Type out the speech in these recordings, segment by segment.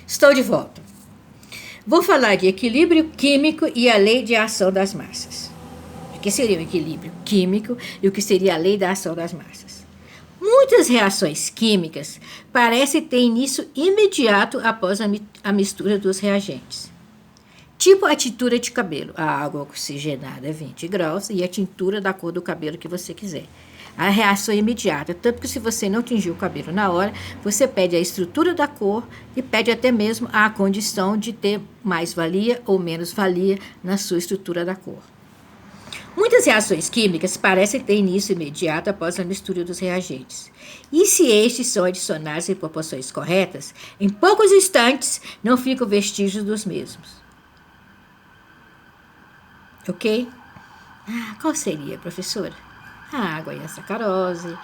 Estou de volta. Vou falar de equilíbrio químico e a lei de ação das massas. O que seria o equilíbrio químico e o que seria a lei da ação das massas? Muitas reações químicas parecem ter início imediato após a mistura dos reagentes. Tipo a tintura de cabelo. A água oxigenada a 20 graus e a tintura da cor do cabelo que você quiser. A reação é imediata, tanto que se você não tingir o cabelo na hora, você pede a estrutura da cor e pede até mesmo a condição de ter mais valia ou menos valia na sua estrutura da cor. Muitas reações químicas parecem ter início imediato após a mistura dos reagentes. E se estes são adicionados em proporções corretas, em poucos instantes não ficam vestígios dos mesmos. Ok? Qual seria, professora? A água e a sacarose,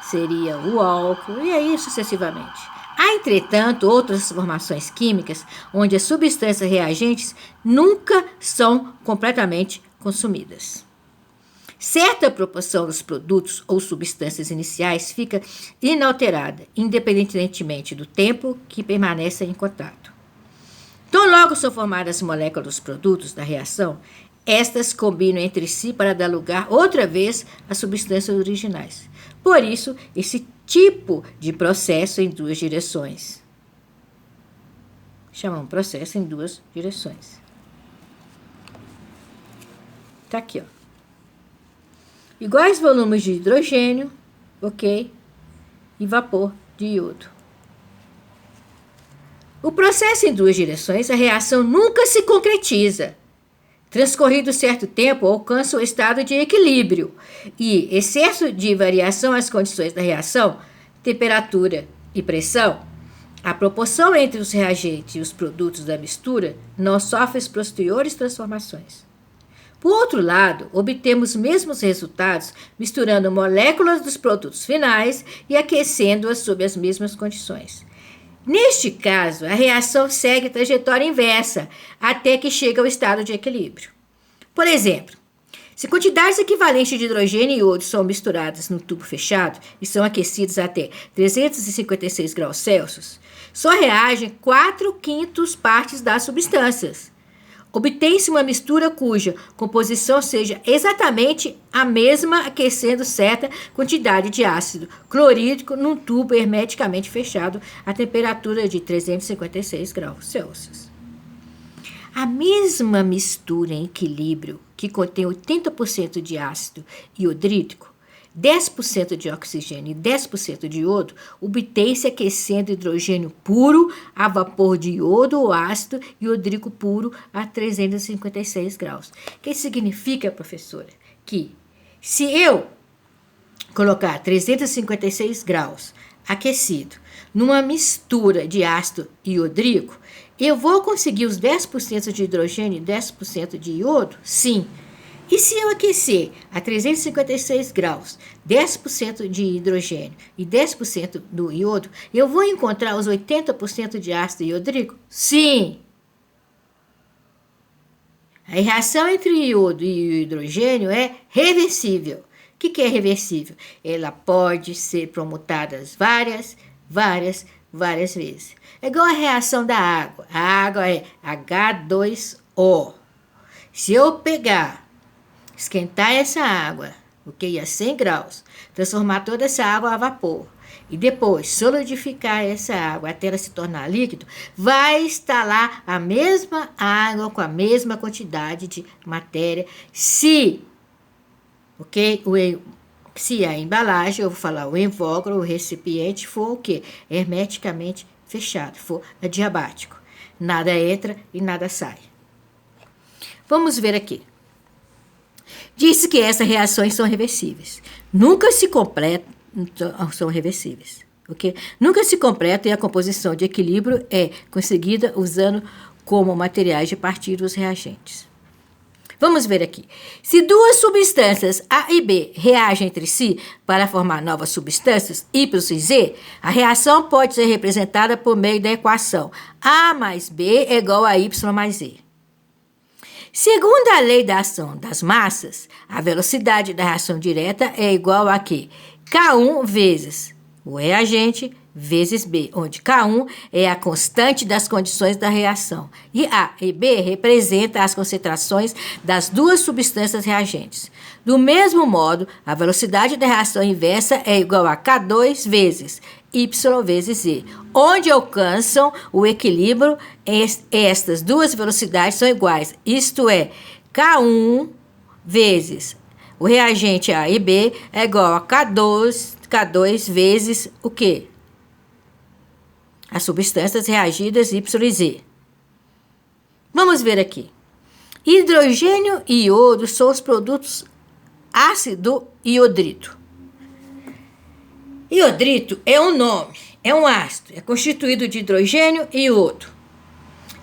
seria o álcool, e aí sucessivamente. Há, entretanto, outras formações químicas onde as substâncias reagentes nunca são completamente consumidas. Certa proporção dos produtos ou substâncias iniciais fica inalterada, independentemente do tempo que permanecem em contato. Tão logo são formadas as moléculas dos produtos da reação, estas combinam entre si para dar lugar outra vez às substâncias originais. Por isso, esse tipo de processo em duas direções. Chamamos processo em duas direções. Está aqui, ó. Iguais volumes de hidrogênio, ok? E vapor de iodo. O processo em duas direções, a reação nunca se concretiza. Transcorrido certo tempo, alcança o estado de equilíbrio e excesso de variação às condições da reação, temperatura e pressão, a proporção entre os reagentes e os produtos da mistura não sofre as posteriores transformações. Por outro lado, obtemos os mesmos resultados misturando moléculas dos produtos finais e aquecendo-as sob as mesmas condições. Neste caso, a reação segue trajetória inversa até que chega ao estado de equilíbrio. Por exemplo, se quantidades equivalentes de hidrogênio e iodo são misturadas no tubo fechado e são aquecidas até 356 graus Celsius, só reagem 4/5 partes das substâncias. Obtém-se uma mistura cuja composição seja exatamente a mesma aquecendo certa quantidade de ácido clorídrico num tubo hermeticamente fechado a temperatura de 356 graus Celsius. A mesma mistura em equilíbrio que contém 80% de ácido iodrídrico, 10% de oxigênio e 10% de iodo, obtém-se aquecendo hidrogênio puro a vapor de iodo ou ácido iodrídrico puro a 356 graus. O que significa, professora? Que se eu colocar 356 graus aquecido numa mistura de ácido iodrídrico, eu vou conseguir os 10% de hidrogênio e 10% de iodo? Sim. E se eu aquecer a 356 graus, 10% de hidrogênio e 10% do iodo, eu vou encontrar os 80% de ácido iodrídrico? Sim! A reação entre o iodo e o hidrogênio é reversível. O que é reversível? Ela pode ser promutada várias vezes. É igual a reação da água. A água é H2O. Se eu esquentar essa água, ok, a 100 graus, transformar toda essa água a vapor e depois solidificar essa água até ela se tornar líquido, vai estar lá a mesma água com a mesma quantidade de matéria se a embalagem, eu vou falar o invólucro, o recipiente for o quê? Hermeticamente fechado, for adiabático. Nada entra e nada sai. Vamos ver aqui. Disse que essas reações são reversíveis. Nunca se completam, são reversíveis. Okay? Nunca se completa e a composição de equilíbrio é conseguida usando como materiais de partir os reagentes. Vamos ver aqui. Se duas substâncias A e B reagem entre si para formar novas substâncias, Y e Z, a reação pode ser representada por meio da equação A mais B é igual a Y mais Z. Segundo a lei da ação das massas, a velocidade da reação direta é igual a quê? K1 vezes o reagente, vezes B, onde K1 é a constante das condições da reação e A e B representam as concentrações das duas substâncias reagentes. Do mesmo modo, a velocidade da reação inversa é igual a K2 vezes Y vezes Z, onde alcançam o equilíbrio, estas duas velocidades são iguais, isto é, K1 vezes o reagente A e B é igual a K2 vezes o quê? As substâncias reagidas Y e Z. Vamos ver aqui. Hidrogênio e iodo são os produtos ácido iodrito. Iodrito é um nome, é um ácido, é constituído de hidrogênio e iodo.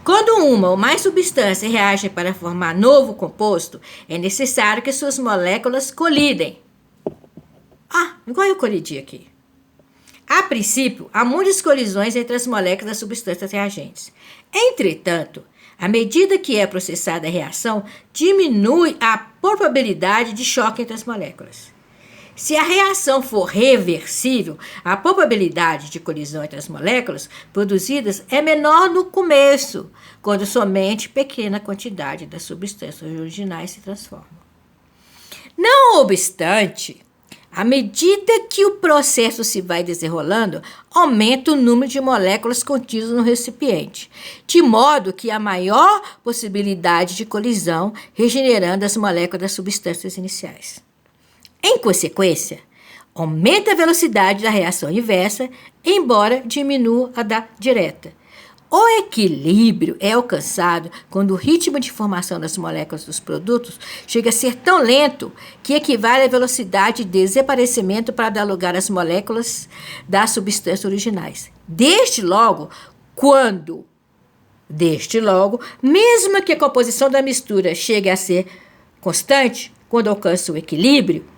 Quando uma ou mais substâncias reagem para formar novo composto, é necessário que suas moléculas colidem. Igual eu colidi aqui. A princípio, há muitas colisões entre as moléculas das substâncias reagentes. Entretanto, à medida que é processada a reação, diminui a probabilidade de choque entre as moléculas. Se a reação for reversível, a probabilidade de colisão entre as moléculas produzidas é menor no começo, quando somente pequena quantidade das substâncias originais se transformam. Não obstante, à medida que o processo se vai desenrolando, aumenta o número de moléculas contidas no recipiente, de modo que há maior possibilidade de colisão, regenerando as moléculas das substâncias iniciais. Em consequência, aumenta a velocidade da reação inversa, embora diminua a da direta. O equilíbrio é alcançado quando o ritmo de formação das moléculas dos produtos chega a ser tão lento que equivale à velocidade de desaparecimento para dar lugar às moléculas das substâncias originais. Desde logo, mesmo que a composição da mistura chegue a ser constante, quando alcança o equilíbrio,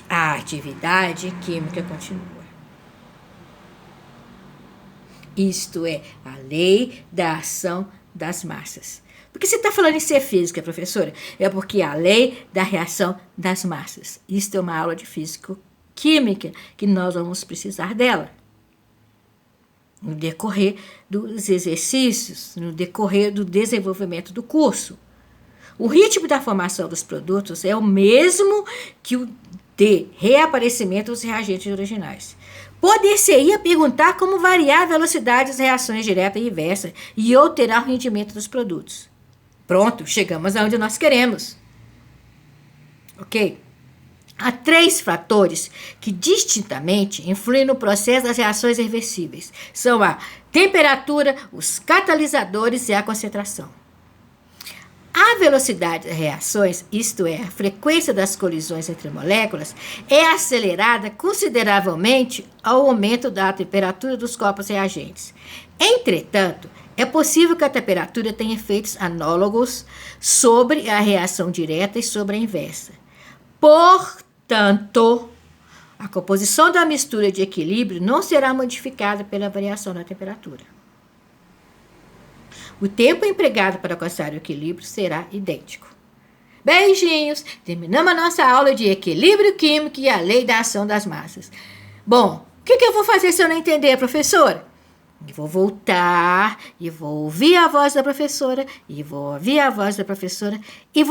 a atividade química continua. Isto é a lei da ação das massas. Por que você está falando em ser física, professora? É porque é a lei da reação das massas. Isto é uma aula de físico-química que nós vamos precisar dela. No decorrer dos exercícios, no decorrer do desenvolvimento do curso. O ritmo da formação dos produtos é o mesmo que o de reaparecimento dos reagentes originais. Poder-se-ia perguntar como variar a velocidade das reações direta e inversa e alterar o rendimento dos produtos. Pronto, chegamos aonde nós queremos. Ok? Há 3 fatores que distintamente influem no processo das reações reversíveis. São a temperatura, os catalisadores e a concentração. A velocidade das reações, isto é, a frequência das colisões entre moléculas, é acelerada consideravelmente ao aumento da temperatura dos corpos reagentes. Entretanto, é possível que a temperatura tenha efeitos análogos sobre a reação direta e sobre a inversa. Portanto, a composição da mistura de equilíbrio não será modificada pela variação da temperatura. O tempo empregado para alcançar o equilíbrio será idêntico. Beijinhos! Terminamos a nossa aula de equilíbrio químico e a lei da ação das massas. Bom, o que eu vou fazer se eu não entender, professora? Eu vou voltar e vou ouvir a voz da professora e vou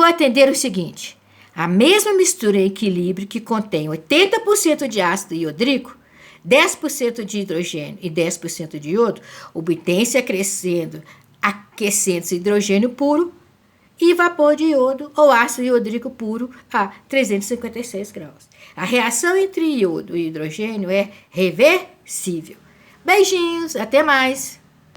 atender o seguinte. A mesma mistura em equilíbrio que contém 80% de ácido iodríco, 10% de hidrogênio e 10% de iodo, obtém-se aquecendo-se hidrogênio puro e vapor de iodo ou ácido iodríco puro a 356 graus. A reação entre iodo e hidrogênio é reversível. Beijinhos, até mais!